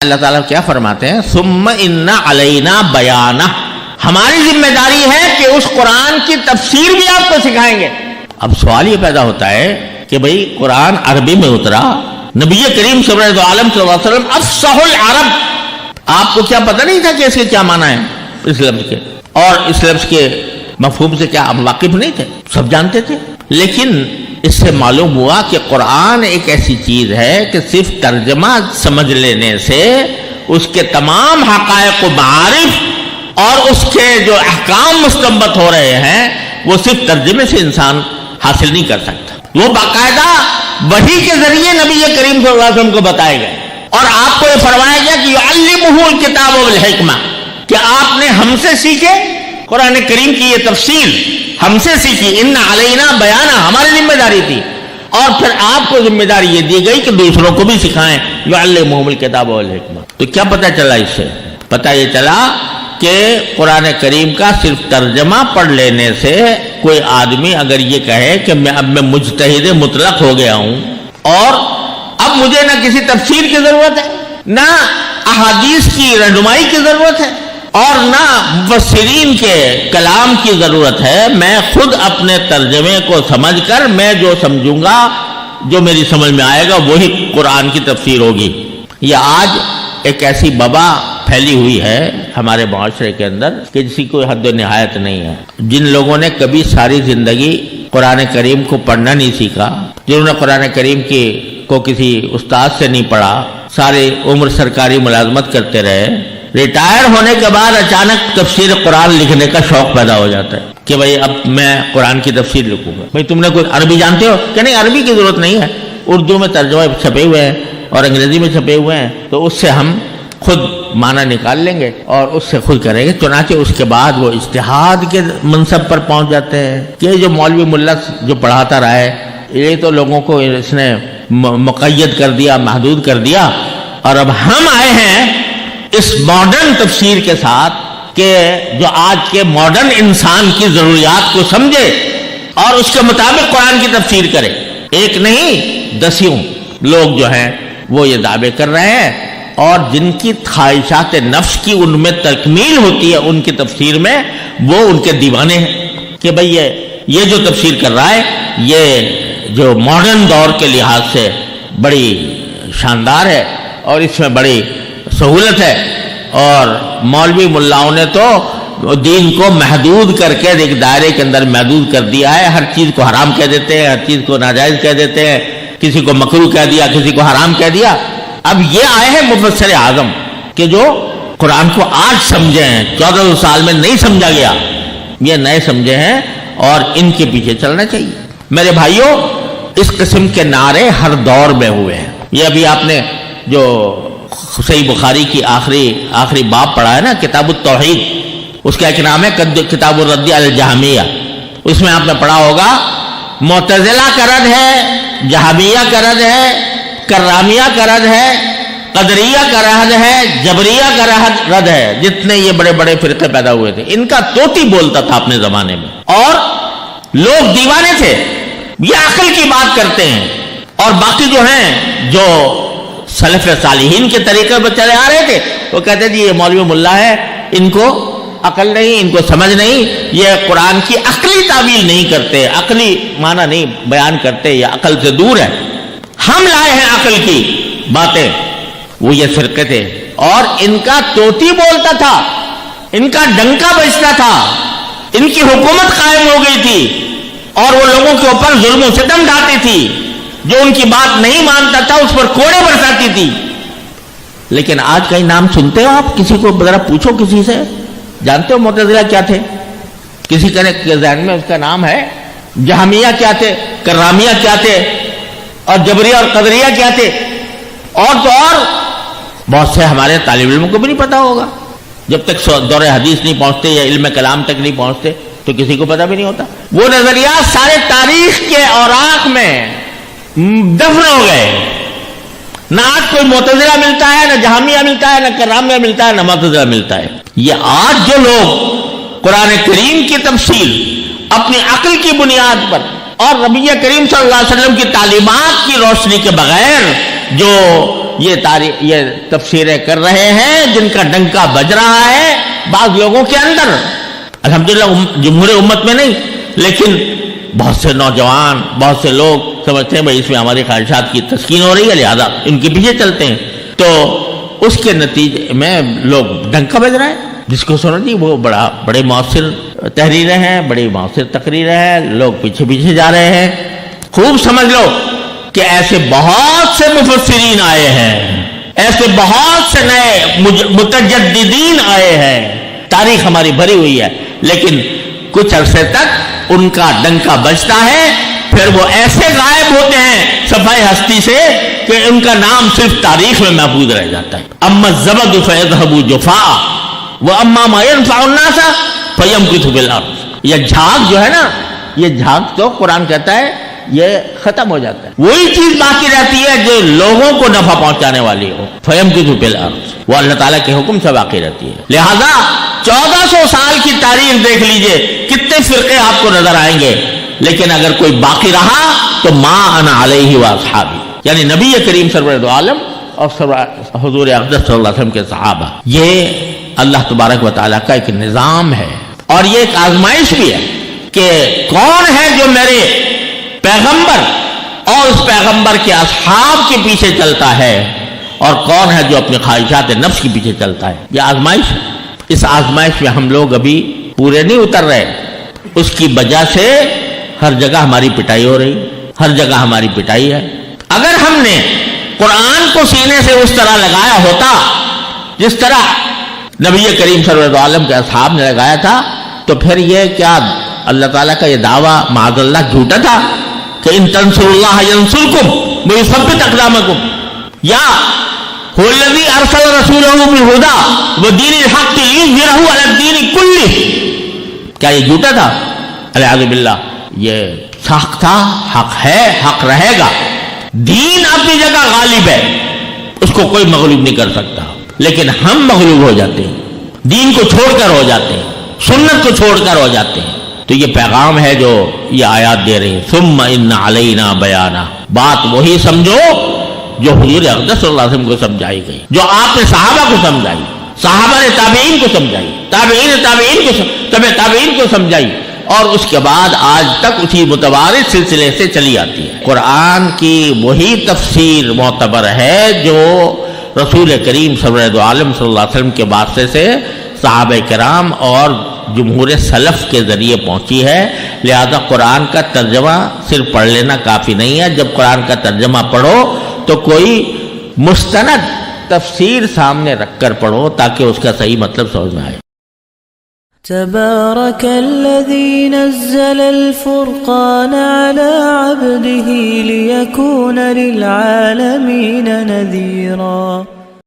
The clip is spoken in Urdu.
اللہ تعالیٰ کیا فرماتے ہیں؟ ثم ان علینا بیانہ، ہماری ذمہ داری ہے کہ اس قرآن کی تفسیر بھی آپ کو سکھائیں گے۔ اب سوال یہ پیدا ہوتا ہے کہ بھئی قرآن عربی میں اترا، نبی کریم صلی اللہ علیہ وسلم افصح العرب، آپ کو کیا پتہ نہیں تھا کہ اس کے کیا معنی ہے اس لفظ کے، اور اس لفظ کے مفہوم سے کیا آپ واقف نہیں تھے؟ سب جانتے تھے۔ لیکن اس سے معلوم ہوا کہ قرآن ایک ایسی چیز ہے کہ صرف ترجمہ سمجھ لینے سے اس کے تمام حقائق و معارف اور اس کے جو احکام مستنبط ہو رہے ہیں وہ صرف ترجمے سے انسان حاصل نہیں کر سکتا، وہ باقاعدہ وحی کے ذریعے نبی کریم صلی اللہ علیہ وسلم کو بتائے گئے، اور آپ کو یہ فرمایا گیا کہ یعلمہ الکتاب والحکمہ، کہ آپ نے ہم سے سیکھے قرآن کریم کی یہ تفسیر، ہم سے سیکھی، ان علینا بیانہ، ہماری ذمہ داری تھی، اور پھر آپ کو ذمہ داری یہ دی گئی کہ دوسروں کو بھی سکھائیں، یعلمہم الکتاب والحکمہ۔ تو کیا پتہ چلا اس سے؟ پتہ یہ چلا کہ قرآن کریم کا صرف ترجمہ پڑھ لینے سے کوئی آدمی اگر یہ کہے کہ اب میں مجتہد مطلق ہو گیا ہوں اور اب مجھے نہ کسی تفسیر کی ضرورت ہے، نہ احادیث کی رہنمائی کی ضرورت ہے، اور نہ مفسرین کے کلام کی ضرورت ہے، میں خود اپنے ترجمے کو سمجھ کر میں جو سمجھوں گا، جو میری سمجھ میں آئے گا وہی قرآن کی تفسیر ہوگی۔ یہ آج ایک ایسی وبا پھیلی ہوئی ہے ہمارے معاشرے کے اندر کہ جس کی کوئی حد و نہایت نہیں ہے۔ جن لوگوں نے کبھی ساری زندگی قرآن کریم کو پڑھنا نہیں سیکھا، جنہوں نے قرآن کریم کو کسی استاد سے نہیں پڑھا، ساری عمر سرکاری ملازمت کرتے رہے، ریٹائر ہونے کے بعد اچانک تفسیر قرآن لکھنے کا شوق پیدا ہو جاتا ہے کہ بھئی اب میں قرآن کی تفسیر لکھوں گا۔ بھئی تم نے کوئی عربی جانتے ہو کہ نہیں؟ عربی کی ضرورت نہیں ہے، اردو میں ترجمے چھپے ہوئے ہیں اور انگریزی میں چھپے ہوئے ہیں، تو اس سے ہم خود معنی نکال لیں گے اور اس سے خود کریں گے۔ چنانچہ اس کے بعد وہ اجتہاد کے منصب پر پہنچ جاتے ہیں کہ جو مولوی ملا جو پڑھاتا رہا ہے، یہ تو لوگوں کو اس نے مقید کر دیا، محدود کر دیا، اور اب ہم آئے ہیں اس ماڈرن تفسیر کے ساتھ کہ جو آج کے ماڈرن انسان کی ضروریات کو سمجھے اور اس کے مطابق قرآن کی تفسیر کرے۔ ایک نہیں دسیوں لوگ جو ہیں وہ یہ دعوے کر رہے ہیں، اور جن کی خواہشات نفس کی ان میں تکمیل ہوتی ہے ان کی تفسیر میں، وہ ان کے دیوانے ہیں کہ بھئی یہ جو تفسیر کر رہا ہے یہ جو ماڈرن دور کے لحاظ سے بڑی شاندار ہے اور اس میں بڑی سہولت ہے، اور مولوی ملاؤں نے تو دین کو محدود کر کے ایک دائرے کے اندر محدود کر دیا ہے، ہر چیز کو حرام کہہ دیتے ہیں، ہر چیز کو ناجائز کہہ دیتے ہیں، کسی کو مکروہ کہہ دیا، کسی کو حرام کہہ دیا۔ اب یہ آئے ہیں مفسر اعظم کہ جو قرآن کو آج سمجھے ہیں، 1400 سال میں نہیں سمجھا گیا، یہ نئے سمجھے ہیں اور ان کے پیچھے چلنا چاہیے۔ میرے بھائیوں، اس قسم کے نعرے ہر دور میں ہوئے ہیں۔ یہ ابھی آپ نے جو صحیح بخاری کی آخری باب پڑھا ہے نا، کتاب التوحید، اس کا ایک نام ہے کتاب الرد علی الجہمیہ، اس میں آپ نے پڑھا ہوگا معتزلہ کا رد ہے، جہمیہ کا رد ہے، کرامیہ کا رد ہے، قدریہ کا رد ہے، جبریہ کا رد ہے، جتنے یہ بڑے بڑے فرقے پیدا ہوئے تھے ان کا طوطی بولتا تھا اپنے زمانے میں، اور لوگ دیوانے تھے، یہ عقل کی بات کرتے ہیں، اور باقی جو ہیں جو سلف صالحین کے طریقے پر چلے آ رہے تھے وہ کہتے تھے یہ مولوی ملا ہے، ان کو عقل نہیں، ان کو سمجھ نہیں، یہ قرآن کی عقلی تعویل نہیں کرتے، عقلی معنی نہیں بیان کرتے، یہ عقل سے دور ہے۔ ہم لائے ہیں عقل کی باتیں، وہ یہ فرقے تھے، اور ان کا طوطی بولتا تھا، ان کا ڈنکا بجتا تھا، ان کی حکومت قائم ہو گئی تھی، اور وہ لوگوں کے اوپر ظلم و ستم ڈھاتی تھی، جو ان کی بات نہیں مانتا تھا اس پر کوڑے برساتی تھی۔ لیکن آج کہیں نام سنتے ہو آپ؟ کسی کو ذرا پوچھو، کسی سے جانتے ہو معتزلہ کیا تھے؟ کسی کے ذہن میں اس کا نام ہے؟ جہمیہ کیا تھے؟ کرامیہ کیا تھے؟ اور جبریہ اور قدریہ کیا تھے؟ اور تو اور بہت سے ہمارے طالب علموں کو بھی نہیں پتا ہوگا، جب تک دور حدیث نہیں پہنچتے یا علم کلام تک نہیں پہنچتے تو کسی کو پتا بھی نہیں ہوتا۔ وہ نظریات سارے تاریخ کے اوراق میں دفن ہو گئے، نہ آج کوئی معتزلہ ملتا ہے، نہ جہمیہ ملتا ہے، نہ کرامیہ ملتا ہے، نہ معتزلہ ملتا ہے۔ یہ آج جو لوگ قرآن کریم کی تفسیر اپنی عقل کی بنیاد پر اور نبی کریم صلی اللہ علیہ وسلم کی تعلیمات کی روشنی کے بغیر جو یہ تفسیریں کر رہے ہیں جن کا ڈنکا بج رہا ہے بعض لوگوں کے اندر، الحمدللہ جمہور امت میں نہیں، لیکن بہت سے نوجوان، بہت سے لوگ سمجھتے ہیں بھائی اس میں ہماری خواہشات کی تسکین ہو رہی ہے لہذا ان کے پیچھے چلتے ہیں، تو اس کے نتیجے میں لوگ ڈنکا بج رہا ہے. جس کو سنو جی وہ بڑے مؤثر تحریریں ہیں، بڑی مؤثر تقریریں ہیں، لوگ پیچھے پیچھے جا رہے ہیں. خوب سمجھ لو کہ ایسے بہت سے مفسرین آئے ہیں، ایسے بہت سے نئے متجددین آئے ہیں، تاریخ ہماری بھری ہوئی ہے، لیکن کچھ عرصے تک ان کا ڈنکا بجتا ہے، پھر وہ ایسے غائب ہوتے ہیں صفحہ ہستی سے کہ ان کا نام صرف تاریخ میں محفوظ رہ جاتا ہے. اما الزبد فیذهب جفاء واما ما ينفع الناس فيمكث بالارض. یہ جھاگ جو ہے نا، یہ جھاگ تو قرآن کہتا ہے یہ ختم ہو جاتا ہے، وہی چیز باقی رہتی ہے جو لوگوں کو نفع پہنچانے والی ہو. فیمکث بالارض، وہ اللہ تعالیٰ کے حکم سے باقی رہتی ہے. لہذا 1400 سال کی تاریخ دیکھ لیجئے کتنے فرقے آپ کو نظر آئیں گے، لیکن اگر کوئی باقی رہا تو ما انا علیہ واصحابی، یعنی نبی کریم سرور دو عالم اور حضور اقدس صلی اللہ علیہ وسلم کے صحابہ. یہ اللہ تبارک و تعالیٰ کا ایک نظام ہے، اور یہ ایک آزمائش بھی ہے کہ کون ہے جو میرے پیغمبر اور اس پیغمبر کے اصحاب کے پیچھے چلتا ہے، اور کون ہے جو اپنی خواہشات نفس کے پیچھے چلتا ہے. یہ آزمائش ہے. اس آزمائش میں ہم لوگ ابھی پورے نہیں اتر رہے. اس کی وجہ سے ہر جگہ ہماری پٹائی ہو رہی، ہر جگہ ہماری پٹائی ہے. اگر ہم نے قرآن کو سینے سے اس طرح لگایا ہوتا جس طرح نبی کریم صلی اللہ علیہ وسلم کے اصحاب نے لگایا تھا، تو پھر یہ کیا اللہ تعالیٰ کا یہ دعویٰ معاذ اللہ جھوٹا تھا کہ ان تنصروا اللہ ینصرکم ویثبت اقدامکم، یا هو الذی ارسل رسولہ بالہدی ودین الحق لیظہرہ علی الدین کلہ. کیا یہ جھوٹا تھا؟ العیاذ باللہ. یہ حق تھا، حق ہے، حق رہے گا. دین اپنی جگہ غالب ہے، اس کو کوئی مغلوب نہیں کر سکتا، لیکن ہم مغلوب ہو جاتے ہیں، دین کو چھوڑ کر ہو جاتے ہیں، سنت کو چھوڑ کر ہو جاتے ہیں. تو یہ پیغام ہے جو یہ آیات دے رہی ہیں. ثم ان علینا بیانہ، بات وہی سمجھو جو حضور اقدس صلی اللہ علیہ وسلم کو سمجھائی گئی، جو آپ نے صحابہ کو سمجھائی، صحابہ نے تابعین کو سمجھائی، تابعین کو سمجھائی، اور اس کے بعد آج تک اسی متوارث سلسلے سے چلی آتی ہے. قرآن کی وہی تفسیر معتبر ہے جو رسول کریم صلی اللہ علیہ وسلم کے واسطے سے صحابہ کرام اور جمہور سلف کے ذریعے پہنچی ہے. لہذا قرآن کا ترجمہ صرف پڑھ لینا کافی نہیں ہے. جب قرآن کا ترجمہ پڑھو تو کوئی مستند تفسیر سامنے رکھ کر پڑھو تاکہ اس کا صحیح مطلب سمجھ میں آئے. تبارك الذي نزل الفرقان على عبده ليكون للعالمين نذيرا.